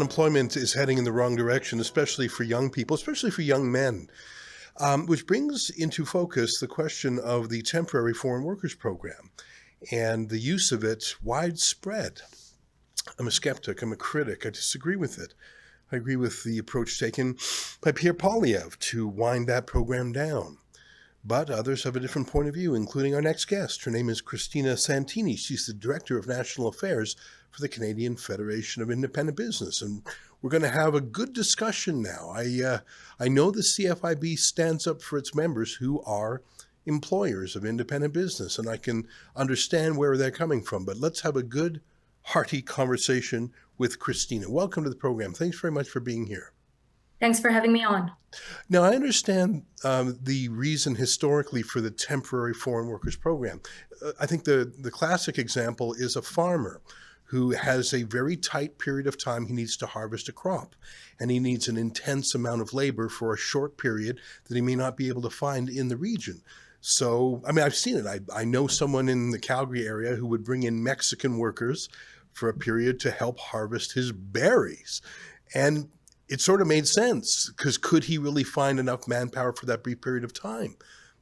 unemployment is heading in the wrong direction, especially for young people, especially for young men, which brings into focus the question of the temporary foreign workers program and the use of it widespread. I'm a skeptic. I'm a critic. I disagree with it. I agree with the approach taken by Pierre Poilievre to wind that program down. But others have a different point of view, including our next guest. Her name is Christina Santini. She's the Director of National Affairs for the Canadian Federation of Independent Business. And we're going to have a good discussion now. I know the CFIB stands up for its members who are employers of independent business, and I can understand where they're coming from. But let's have a good, hearty conversation with Christina. Welcome to the program. Thanks very much for being here. Thanks for having me on. Now, I understand the reason historically for the temporary foreign workers program. I think the classic example is a farmer who has a very tight period of time he needs to harvest a crop, and he needs an intense amount of labor for a short period that he may not be able to find in the region. So, I mean, I've seen it. I know someone in the Calgary area who would bring in Mexican workers for a period to help harvest his berries. And it sort of made sense, because could he really find enough manpower for that brief period of time?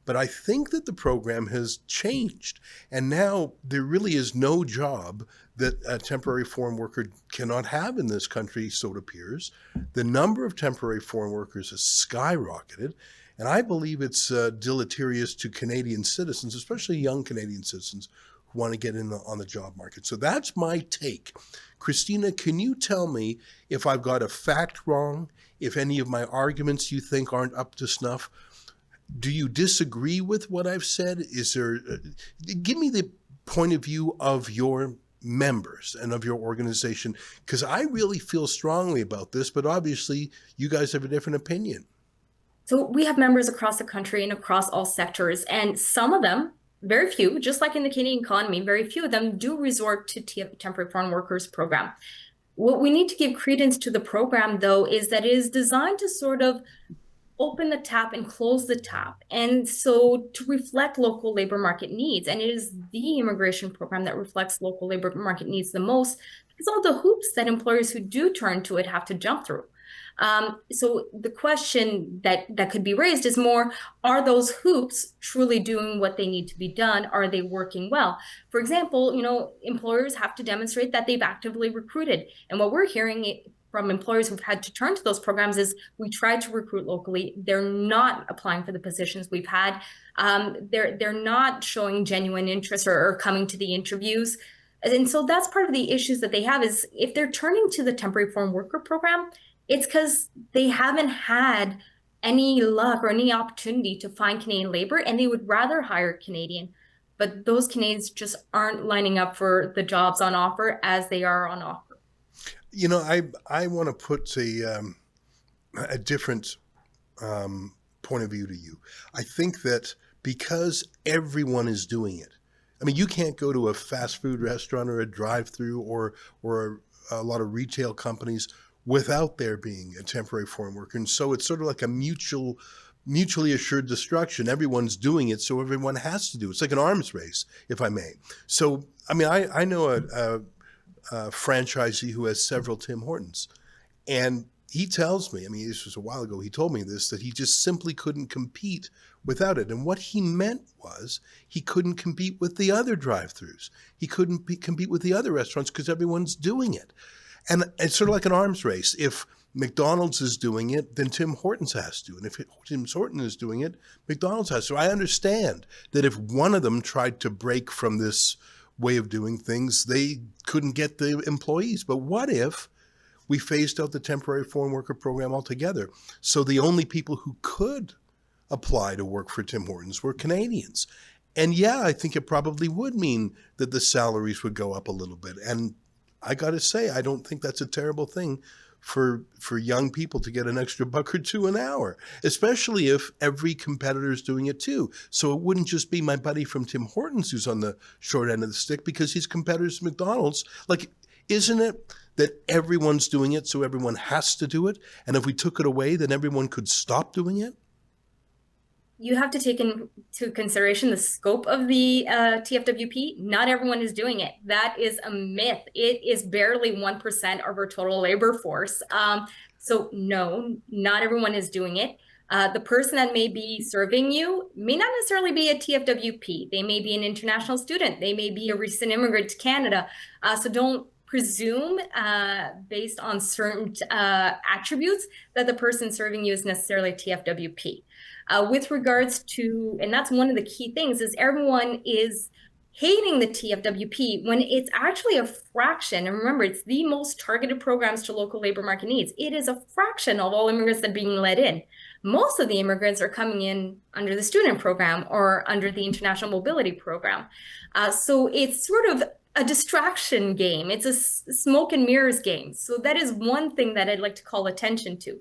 But I think that the program has changed, and now there really is no job that a temporary foreign worker cannot have in this country, so it appears. The number of temporary foreign workers has skyrocketed, and I believe it's deleterious to Canadian citizens, especially young Canadian citizens who want to get in on the job market. So that's my take. Christina, can you tell me if I've got a fact wrong, if any of my arguments you think aren't up to snuff? Do you disagree with what I've said? Give me the point of view of your members and of your organization, because I really feel strongly about this, but obviously you guys have a different opinion. So we have members across the country and across all sectors, and some of them, very few, just like in the Canadian economy, very few of them do resort to temporary foreign workers program. What we need to give credence to the program, though, is that it is designed to sort of open the tap and close the tap. And so to reflect local labor market needs, and it is the immigration program that reflects local labor market needs the most, because all the hoops that employers who do turn to it have to jump through. So the question that could be raised is more, are those hoops truly doing what they need to be done? Are they working well? For example, employers have to demonstrate that they've actively recruited. And what we're hearing from employers who've had to turn to those programs is, we tried to recruit locally. They're not applying for the positions we've had. They're not showing genuine interest or coming to the interviews. And so that's part of the issues that they have, is if they're turning to the temporary foreign worker program, it's because they haven't had any luck or any opportunity to find Canadian labor, and they would rather hire Canadian. But those Canadians just aren't lining up for the jobs on offer as they are on offer. I want to put a different point of view to you. I think that because everyone is doing it, I mean, you can't go to a fast food restaurant or a drive-through or a lot of retail companies without there being a temporary foreign worker. And so it's sort of like a mutually assured destruction. Everyone's doing it, so everyone has to do it. It's like an arms race, if I may. So, I mean, I know a franchisee who has several Tim Hortons, and he tells me, I mean, this was a while ago, he told me this, that he just simply couldn't compete without it. And what he meant was he couldn't compete with the other drive-thrus. He couldn't compete with the other restaurants because everyone's doing it. And it's sort of like an arms race. If McDonald's is doing it, then Tim Hortons has to. And if Tim Hortons is doing it, McDonald's has to. I understand that if one of them tried to break from this way of doing things, they couldn't get the employees. But what if we phased out the temporary foreign worker program altogether? So the only people who could apply to work for Tim Hortons were Canadians. And yeah, I think it probably would mean that the salaries would go up a little bit. And I got to say, I don't think that's a terrible thing for young people to get an extra buck or two an hour, especially if every competitor is doing it too. So it wouldn't just be my buddy from Tim Hortons who's on the short end of the stick because his competitors at McDonald's. Like, isn't it that everyone's doing it, so everyone has to do it? And if we took it away, then everyone could stop doing it? you have to take into consideration the scope of the TFWP. Not everyone is doing it. That is a myth. It is barely 1% of our total labor force. So no, not everyone is doing it. The person that may be serving you may not necessarily be a TFWP. They may be an international student. They may be a recent immigrant to Canada. So don't presume based on certain attributes that the person serving you is necessarily a TFWP. With regards to, and that's one of the key things, is everyone is hating the TFWP when it's actually a fraction. And remember, it's the most targeted programs to local labor market needs. It is a fraction of all immigrants that are being let in. Most of the immigrants are coming in under the student program or under the international mobility program. So it's sort of a distraction game. It's a smoke and mirrors game. So that is one thing that I'd like to call attention to.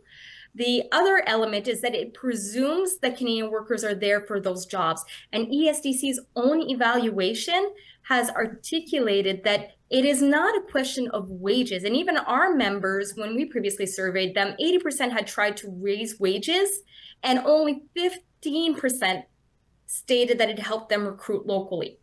The other element is that it presumes that Canadian workers are there for those jobs. And ESDC's own evaluation has articulated that it is not a question of wages. And even our members, when we previously surveyed them, 80% had tried to raise wages, and only 15% stated that it helped them recruit locally.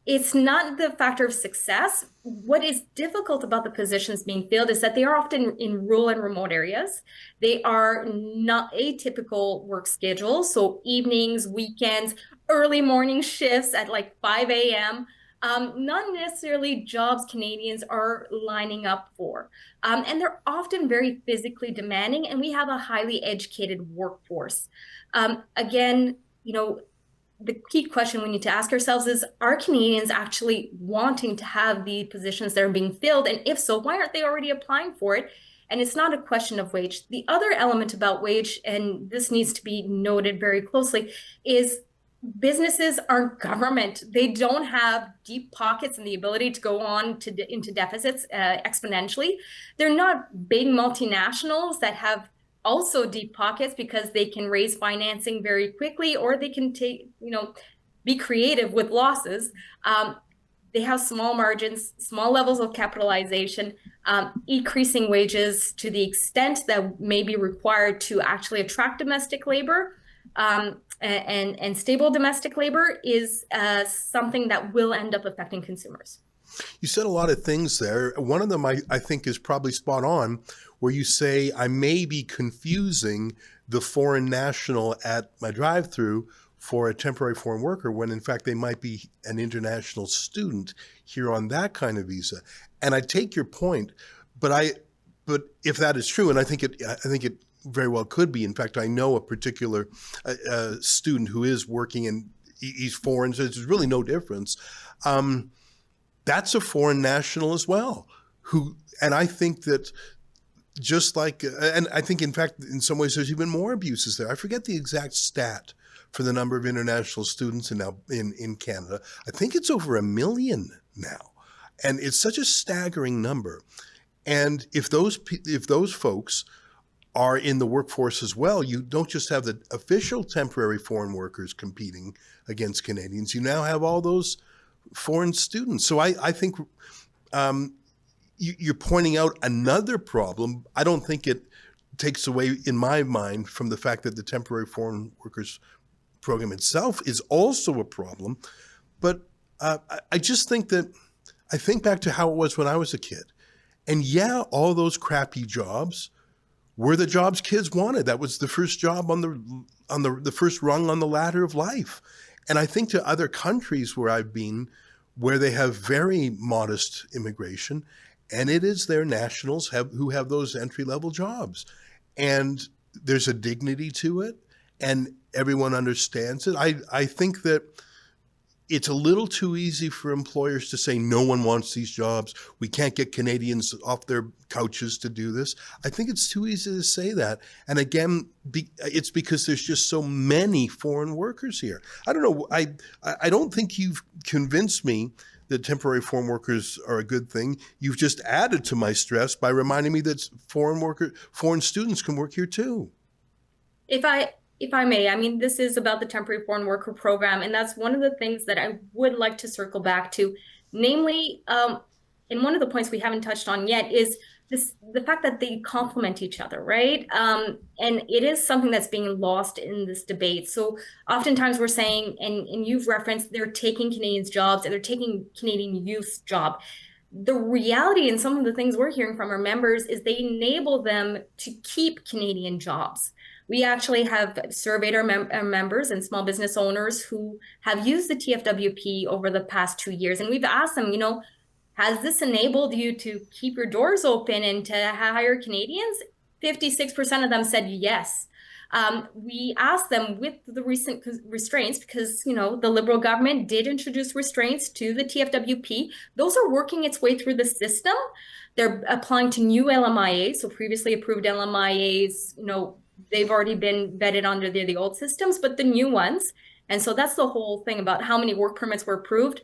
It's not the factor of success. What is difficult about the positions being filled is that they are often in rural and remote areas. They are not atypical work schedules, so evenings, weekends, early morning shifts at like 5 a.m. Not necessarily jobs Canadians are lining up for. And they're often very physically demanding, and we have a highly educated workforce. Again, the key question we need to ask ourselves is, are Canadians actually wanting to have the positions that are being filled? And if so, why aren't they already applying for it? And it's not a question of wage. The other element about wage, and this needs to be noted very closely, is businesses aren't government. They don't have deep pockets and the ability to go on into deficits exponentially. They're not big multinationals that have also deep pockets because they can raise financing very quickly, or they can be creative with losses. They have small margins, small levels of capitalization, increasing wages to the extent that may be required to actually attract domestic labor and stable domestic labor is something that will end up affecting consumers. You said a lot of things there. One of them I think is probably spot on, where you say I may be confusing the foreign national at my drive-through for a temporary foreign worker when in fact they might be an international student here on that kind of visa. And I take your point, but if that is true, and I think it very well could be. In fact, I know a particular student who is working and he's foreign, so there's really no difference. That's a foreign national as well, and I think that just like, and I think in fact, in some ways there's even more abuses there. I forget the exact stat for the number of international students in Canada. I think it's over 1 million now. And it's such a staggering number. And if those folks are in the workforce as well, you don't just have the official temporary foreign workers competing against Canadians, you now have all those foreign students. So I think you're pointing out another problem. I don't think it takes away, in my mind, from the fact that the temporary foreign workers program itself is also a problem. But I just think that, I think back to how it was when I was a kid. And yeah, all those crappy jobs were the jobs kids wanted. That was the first job on the first rung on the ladder of life. And I think to other countries where I've been, where they have very modest immigration, and it is their nationals who have those entry-level jobs. And there's a dignity to it, and everyone understands it. I think that it's a little too easy for employers to say, no one wants these jobs. We can't get Canadians off their couches to do this. I think it's too easy to say that. And again, it's because there's just so many foreign workers here. I don't know. I don't think you've convinced me that temporary foreign workers are a good thing. You've just added to my stress by reminding me that foreign students can work here too. If I may, I mean, this is about the temporary foreign worker program, and that's one of the things that I would like to circle back to. Namely, and one of the points we haven't touched on yet is the fact that they complement each other, right? And it is something that's being lost in this debate. So oftentimes we're saying, and you've referenced, they're taking Canadians' jobs and they're taking Canadian youth's job. The reality and some of the things we're hearing from our members is they enable them to keep Canadian jobs. We actually have surveyed our members and small business owners who have used the TFWP over the past 2 years, and we've asked them, has this enabled you to keep your doors open and to hire Canadians? 56% of them said yes. We asked them with the recent restraints, because the Liberal government did introduce restraints to the TFWP. Those are working its way through the system. They're applying to new LMIAs, so previously approved LMIAs. They've already been vetted under the old systems, but the new ones. And so that's the whole thing about how many work permits were approved.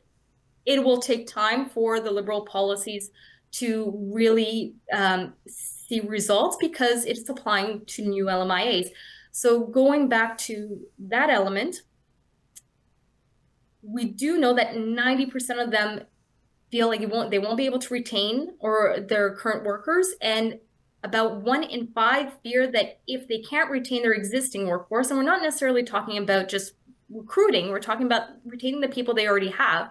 It will take time for the Liberal policies to really see results because it's applying to new LMIAs. So going back to that element, we do know that 90% of them feel like they won't be able to retain or their current workers, and about 1 in 5 fear that if they can't retain their existing workforce, and we're not necessarily talking about just recruiting, we're talking about retaining the people they already have,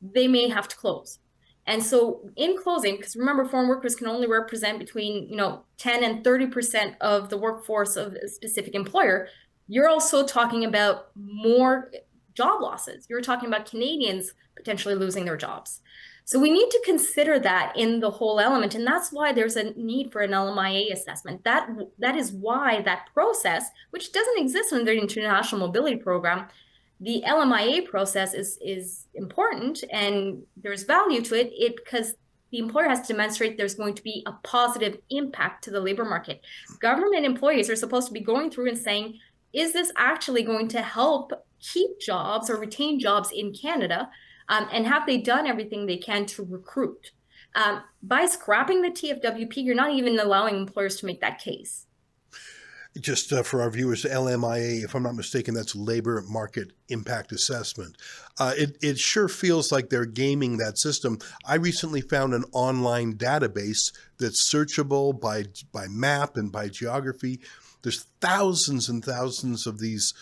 they may have to close. And so in closing, because remember, foreign workers can only represent between 10 and 30% of the workforce of a specific employer, you're also talking about more job losses. You're talking about Canadians potentially losing their jobs. So we need to consider that in the whole element, and that's why there's a need for an LMIA assessment. That is why that process, which doesn't exist under the International Mobility Program, the LMIA process is important and there's value to it because the employer has to demonstrate there's going to be a positive impact to the labor market. Government employees are supposed to be going through and saying, is this actually going to help keep jobs or retain jobs in Canada? And have they done everything they can to recruit? By scrapping the TFWP, you're not even allowing employers to make that case. Just for our viewers, LMIA, if I'm not mistaken, that's Labor Market Impact Assessment. It sure feels like they're gaming that system. I recently found an online database that's searchable by map and by geography. There's thousands and thousands of these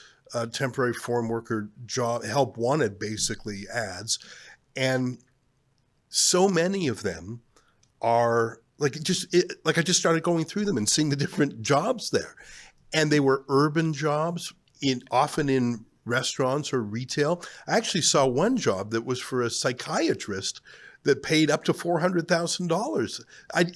temporary foreign worker job help wanted, basically, ads. And so many of them are I just started going through them and seeing the different jobs there. And they were urban jobs, often in restaurants or retail. I actually saw one job that was for a psychiatrist that paid up to $400,000.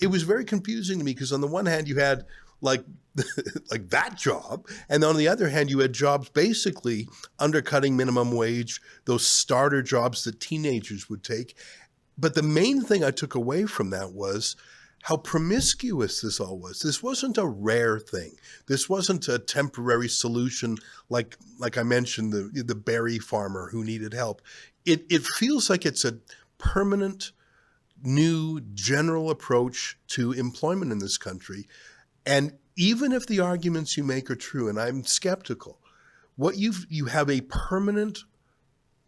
It was very confusing to me because on the one hand you had like that job, and on the other hand you had jobs basically undercutting minimum wage, those starter jobs that teenagers would take. But the main thing I took away from that was how promiscuous this all was. This wasn't a rare thing. This wasn't a temporary solution like I mentioned, the berry farmer who needed help. It feels like it's a permanent, new, general approach to employment in this country. And even if the arguments you make are true, and I'm skeptical, you have a permanent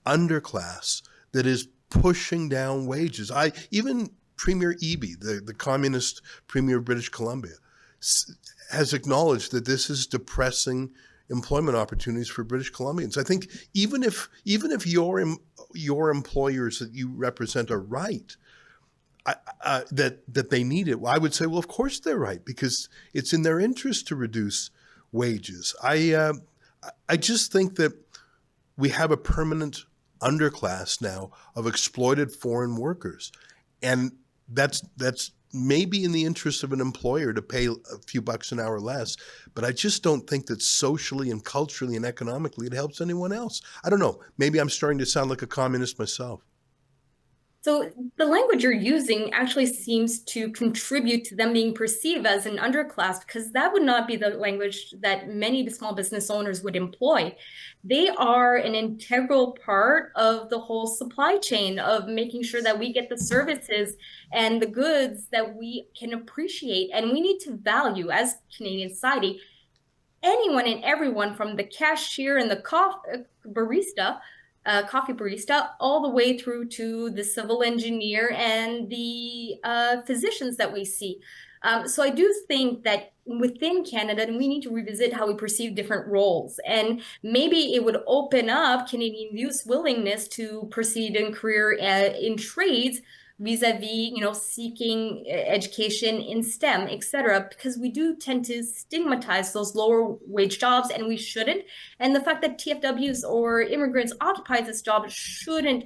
underclass that is pushing down wages. Even Premier Eby, the communist premier of British Columbia, has acknowledged that this is depressing employment opportunities for British Columbians. I think even if your employers that you represent are right, that they need it, I would say, well, of course they're right, because it's in their interest to reduce wages. I just think that we have a permanent underclass now of exploited foreign workers, and that's maybe in the interest of an employer to pay a few bucks an hour less, but I just don't think that socially and culturally and economically it helps anyone else. I don't know. Maybe I'm starting to sound like a communist myself. So the language you're using actually seems to contribute to them being perceived as an underclass, because that would not be the language that many small business owners would employ. They are an integral part of the whole supply chain of making sure that we get the services and the goods that we can appreciate. And we need to value, as Canadian society, anyone and everyone, from the cashier and the barista coffee barista, all the way through to the civil engineer and the physicians that we see. So I do think that within Canada, we need to revisit how we perceive different roles. And maybe it would open up Canadian youth's willingness to proceed in career in trades vis-a-vis, seeking education in STEM, etc., because we do tend to stigmatize those lower wage jobs, and we shouldn't. And the fact that TFWs or immigrants occupy this job shouldn't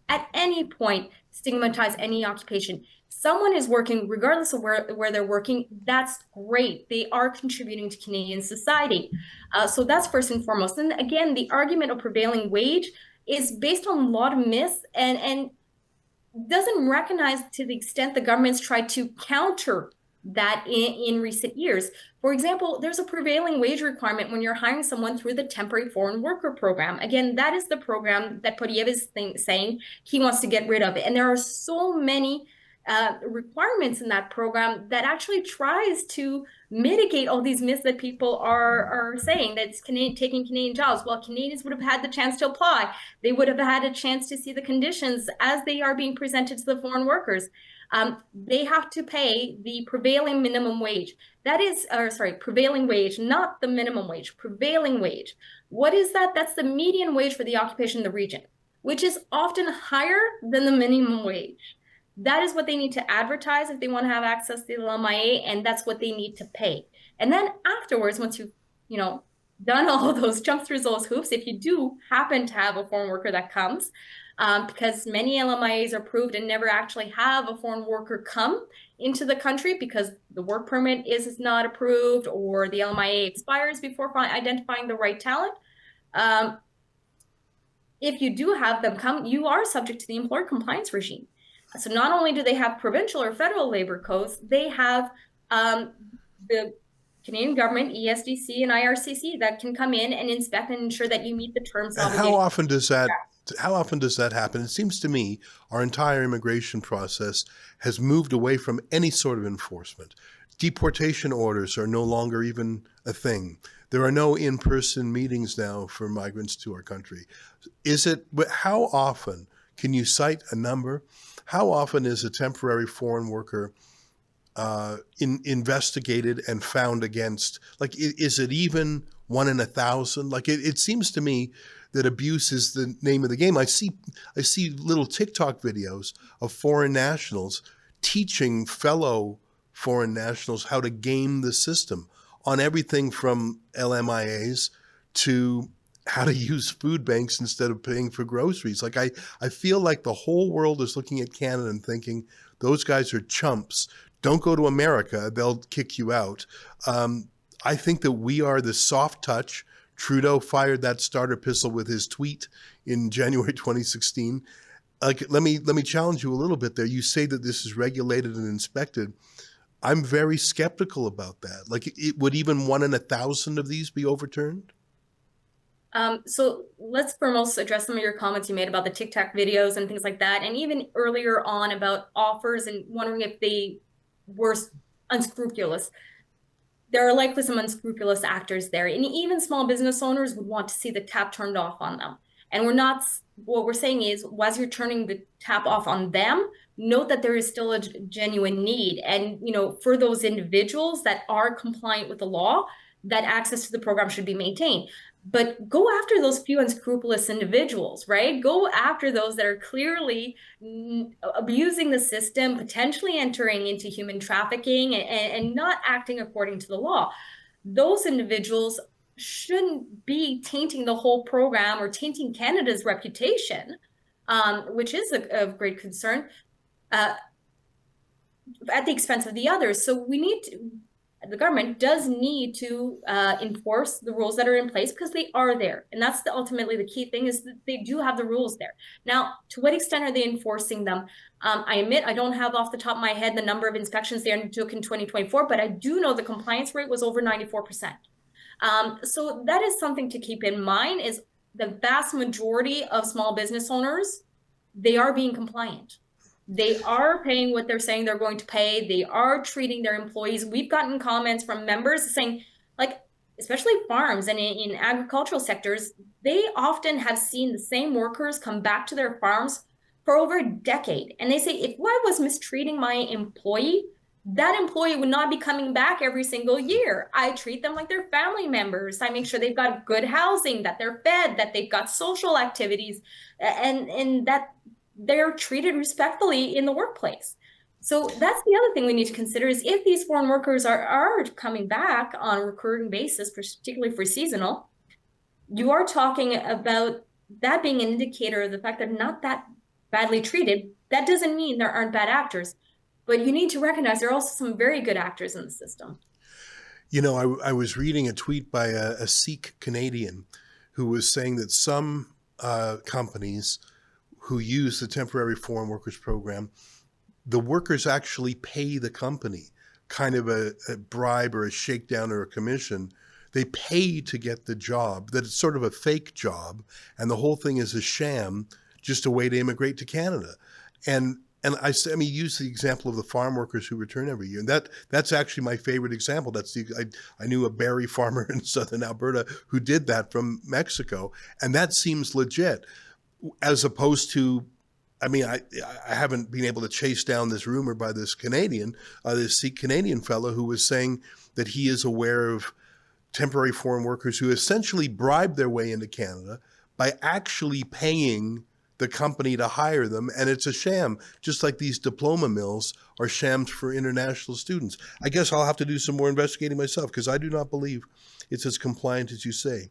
at any point stigmatize any occupation. Someone is working, regardless of where they're working, that's great. They are contributing to Canadian society. So that's first and foremost. And again, the argument of prevailing wage is based on a lot of myths and doesn't recognize to the extent the government's tried to counter that in recent years. For example, there's a prevailing wage requirement when you're hiring someone through the temporary foreign worker program. Again, that is the program that Poilievre is saying he wants to get rid of. And there are so many requirements in that program that actually tries to mitigate all these myths that people are saying that's taking Canadian jobs. Well, Canadians would have had the chance to apply. They would have had a chance to see the conditions as they are being presented to the foreign workers. They have to pay the prevailing minimum wage. That is, or sorry, prevailing wage, not the minimum wage, prevailing wage. What is that? That's the median wage for the occupation in the region, which is often higher than the minimum wage. That is what they need to advertise if they want to have access to the LMIA, and that's what they need to pay. And then afterwards, once you've, done all of those, jump through those hoops, if you do happen to have a foreign worker that comes, because many LMIAs are approved and never actually have a foreign worker come into the country because the work permit is not approved or the LMIA expires before identifying the right talent. If you do have them come, you are subject to the employer compliance regime. So not only do they have provincial or federal labor codes, they have the Canadian government, ESDC and IRCC that can come in and inspect and ensure that you meet the terms and obligations. How often does that happen? It seems to me our entire immigration process has moved away from any sort of enforcement. Deportation orders are no longer even a thing. There are no in-person meetings now for migrants to our country. How often, can you cite a number? How often is a temporary foreign worker investigated and found against? Like, is it even 1 in 1,000? Like, it seems to me that abuse is the name of the game. I see little TikTok videos of foreign nationals teaching fellow foreign nationals how to game the system on everything from LMIAs to how to use food banks instead of paying for groceries. Like, I feel like the whole world is looking at Canada and thinking, those guys are chumps. Don't go to America. They'll kick you out. I think that we are the soft touch. Trudeau fired that starter pistol with his tweet in January 2016. Like, let me challenge you a little bit there. You say that this is regulated and inspected. I'm very skeptical about that. Like, it would even 1 in 1,000 of these be overturned? So let's foremost address some of your comments you made about the TikTok videos and things like that, and even earlier on about offers and wondering if they were unscrupulous. There are likely some unscrupulous actors there, and even small business owners would want to see the tap turned off on them. And what we're saying is, as you're turning the tap off on them, note that there is still a genuine need. And, for those individuals that are compliant with the law, that access to the program should be maintained. But go after those few unscrupulous individuals, right? Go after those that are clearly abusing the system, potentially entering into human trafficking and not acting according to the law. Those individuals shouldn't be tainting the whole program or tainting Canada's reputation, which is of great concern, at the expense of the others. So the government does need to enforce the rules that are in place, because they are there. And that's ultimately the key thing, is that they do have the rules there. Now, to what extent are they enforcing them? I admit I don't have off the top of my head the number of inspections they undertook in 2024, but I do know the compliance rate was over 94%. So that is something to keep in mind, is the vast majority of small business owners, they are being compliant. They are paying what they're saying they're going to pay. They are treating their employees. We've gotten comments from members saying, like, especially farms and in agricultural sectors, they often have seen the same workers come back to their farms for over a decade. And they say, if I was mistreating my employee, that employee would not be coming back every single year. I treat them like they're family members. I make sure they've got good housing, that they're fed, that they've got social activities, and that they're treated respectfully in the workplace. So that's the other thing we need to consider is if these foreign workers are coming back on a recurring basis, particularly for seasonal, you are talking about that being an indicator of the fact they're not that badly treated. That doesn't mean there aren't bad actors, but you need to recognize there are also some very good actors in the system. You know, I was reading a tweet by a Sikh Canadian who was saying that some companies who use the temporary foreign workers program, the workers actually pay the company kind of a bribe or a shakedown or a commission. They pay to get the job, that it's sort of a fake job, and the whole thing is a sham, just a way to immigrate to Canada. And I mean, use the example of the farm workers who return every year. And that's actually my favorite example. I knew a berry farmer in southern Alberta who did that from Mexico, and that seems legit, as opposed to, I mean, I haven't been able to chase down this rumor by this Canadian, this Sikh Canadian fellow who was saying that he is aware of temporary foreign workers who essentially bribe their way into Canada by actually paying the company to hire them, and it's a sham, just like these diploma mills are shams for international students. I guess I'll have to do some more investigating myself because I do not believe it's as compliant as you say.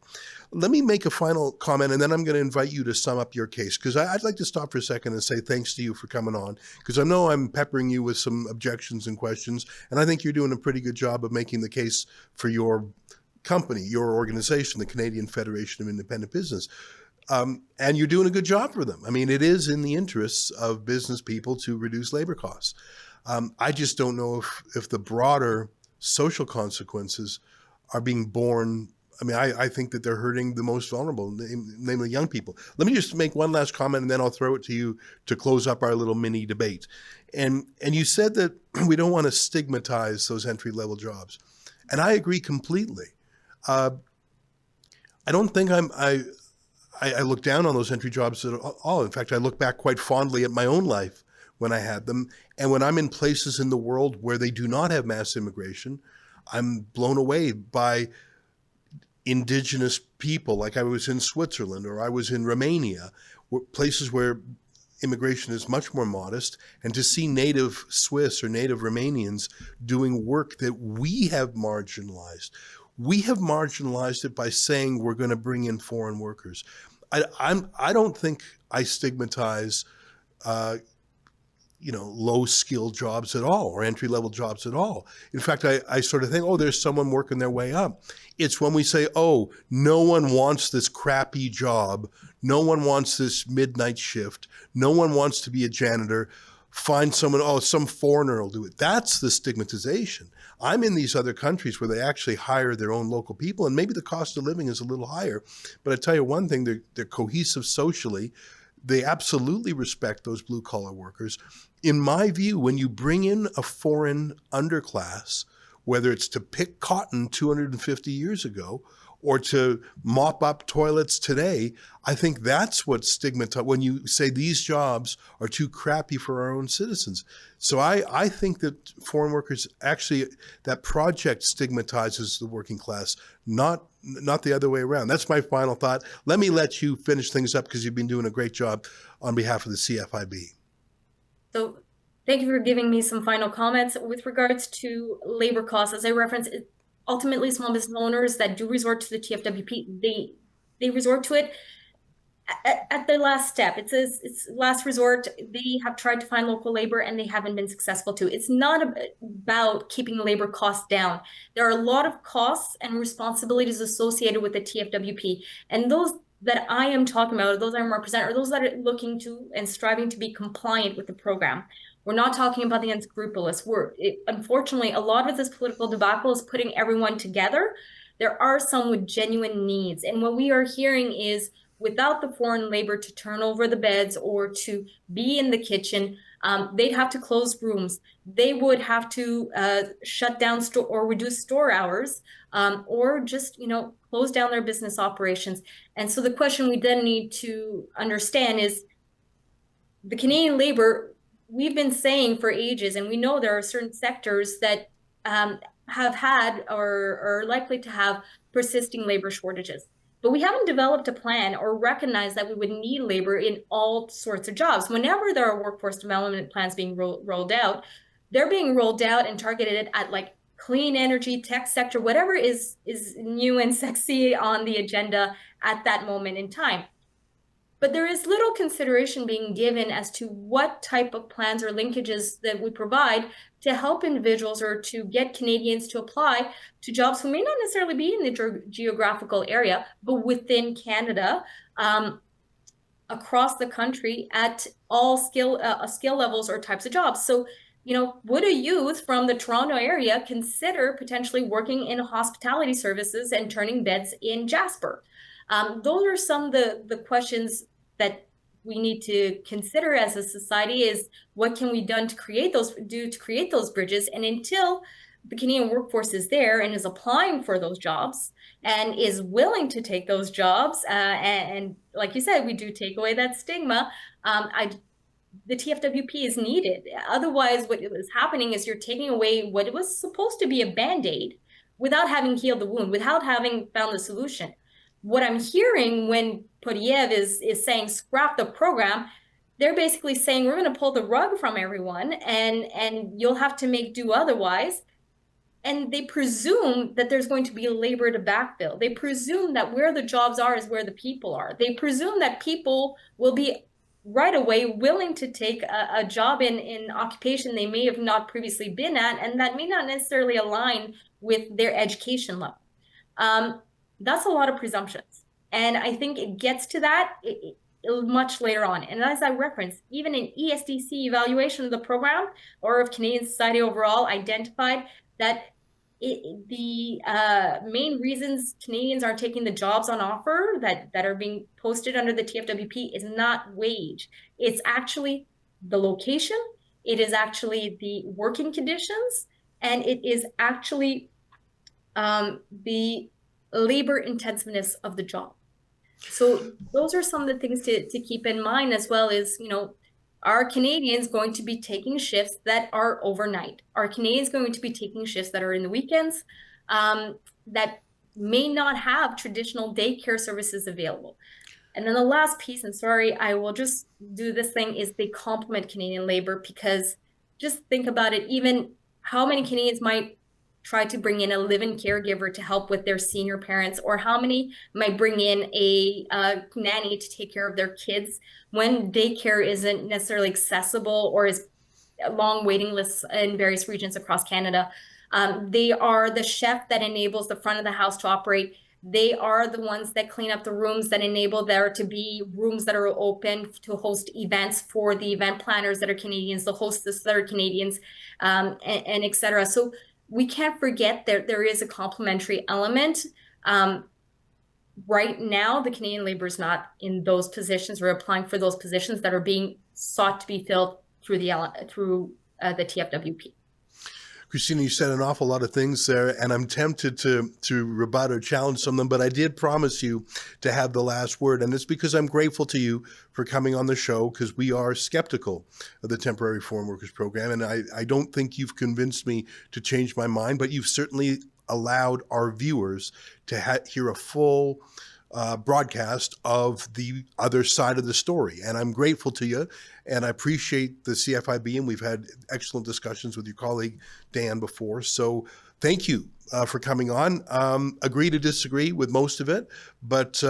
Let me make a final comment, and then I'm going to invite you to sum up your case, because I'd like to stop for a second and say thanks to you for coming on, because I know I'm peppering you with some objections and questions, and I think you're doing a pretty good job of making the case for your company, your organization, the Canadian Federation of Independent Business. And you're doing a good job for them. I mean, it is in the interests of business people to reduce labor costs. I just don't know if the broader social consequences are being borne. I mean, I think that they're hurting the most vulnerable, namely young people. Let me just make one last comment, and then I'll throw it to you to close up our little mini debate. And you said that we don't want to stigmatize those entry-level jobs. And I agree completely. I don't think I look down on those entry jobs at all. In fact, I look back quite fondly at my own life when I had them. And when I'm in places in the world where they do not have mass immigration, I'm blown away by indigenous people. Like I was in Switzerland or I was in Romania, places where immigration is much more modest. And to see native Swiss or native Romanians doing work that we have marginalized. We have marginalized it by saying we're going to bring in foreign workers. I don't think I stigmatize, low-skilled jobs at all or entry-level jobs at all. In fact, I sort of think, oh, there's someone working their way up. It's when we say, oh, no one wants this crappy job. No one wants this midnight shift. No one wants to be a janitor. Find someone, oh, some foreigner will do it. That's the stigmatization. I'm in these other countries where they actually hire their own local people, and maybe the cost of living is a little higher. But I tell you one thing, they're cohesive socially. They absolutely respect those blue-collar workers. In my view, when you bring in a foreign underclass, whether it's to pick cotton 250 years ago or to mop up toilets today, I think that's what stigmatizes when you say these jobs are too crappy for our own citizens. So I think that foreign workers actually, that project stigmatizes the working class, not the other way around. That's my final thought. Let me let you finish things up because you've been doing a great job on behalf of the CFIB. So thank you for giving me some final comments with regards to labor costs. As I referenced, ultimately small business owners that do resort to the TFWP, they resort to it at their last step. It's last resort. They have tried to find local labor and they haven't been successful too. It's not about keeping labor costs down. There are a lot of costs and responsibilities associated with the TFWP, and those that I am talking about, or those I'm representing, are those that are looking to and striving to be compliant with the program. We're not talking about the unscrupulous. Unfortunately, a lot of this political debacle is putting everyone together. There are some with genuine needs. And what we are hearing is without the foreign labor to turn over the beds or to be in the kitchen. They'd have to close rooms. They would have to shut down or reduce store hours, or just, close down their business operations. And so the question we then need to understand is the Canadian labor, we've been saying for ages, and we know there are certain sectors that have had or are likely to have persisting labor shortages. But we haven't developed a plan or recognized that we would need labor in all sorts of jobs. Whenever there are workforce development plans being rolled out, they're being rolled out and targeted at like clean energy, tech sector, whatever is new and sexy on the agenda at that moment in time. But there is little consideration being given as to what type of plans or linkages that we provide to help individuals or to get Canadians to apply to jobs who may not necessarily be in the geographical area, but within Canada, across the country at all skill levels or types of jobs. So, would a youth from the Toronto area consider potentially working in hospitality services and turning beds in Jasper? Those are some of the questions that we need to consider as a society, is what can we do to create those bridges. And until the Canadian workforce is there and is applying for those jobs and is willing to take those jobs, and like you said, we do take away that stigma, the TFWP is needed. Otherwise, what is happening is you're taking away what was supposed to be a Band-Aid without having healed the wound, without having found the solution. What I'm hearing when Podiev is saying scrap the program, they're basically saying we're going to pull the rug from everyone and you'll have to make do otherwise. And they presume that there's going to be labor to backfill. They presume that where the jobs are is where the people are. They presume that people will be right away willing to take a job in occupation they may have not previously been at, and that may not necessarily align with their education level. That's a lot of presumptions. And I think it gets to that much later on. And as I referenced, even an ESDC evaluation of the program or of Canadian society overall identified that the main reasons Canadians aren't taking the jobs on offer that are being posted under the TFWP is not wage. It's actually the location, it is actually the working conditions, and it is actually the labor intensiveness of the job. So those are some of the things to keep in mind, as well as, are Canadians going to be taking shifts that are overnight? Are Canadians going to be taking shifts that are in the weekends, that may not have traditional daycare services available? And then the last piece, and sorry, I will just do this thing, is they complement Canadian labor, because just think about it, even how many Canadians might try to bring in a live-in caregiver to help with their senior parents, or how many might bring in a nanny to take care of their kids when daycare isn't necessarily accessible or is long waiting lists in various regions across Canada. They are the chef that enables the front of the house to operate. They are the ones that clean up the rooms, that enable there to be rooms that are open to host events for the event planners that are Canadians, the hostess that are Canadians, and et cetera. So we can't forget that there is a complementary element. Right now, the Canadian labor is not in those positions. We're applying for those positions that are being sought to be filled through the TFWP. Christina, you said an awful lot of things there, and I'm tempted to rebut or challenge some of them, but I did promise you to have the last word, and it's because I'm grateful to you for coming on the show, because we are skeptical of the Temporary Foreign Workers Program, and I don't think you've convinced me to change my mind, but you've certainly allowed our viewers to hear a full broadcast of the other side of the story. And I'm grateful to you, and I appreciate the CFIB, and we've had excellent discussions with your colleague Dan before. So thank you for coming on. Agree to disagree with most of it, but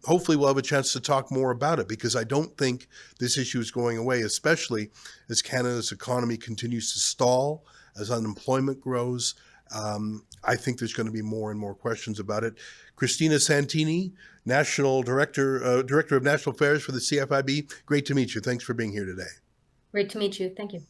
hopefully we'll have a chance to talk more about it, because I don't think this issue is going away, especially as Canada's economy continues to stall, as unemployment grows. I think there's going to be more and more questions about it. Christina Santini, National Director of National Affairs for the CFIB. Great to meet you. Thanks for being here today. Great to meet you. Thank you.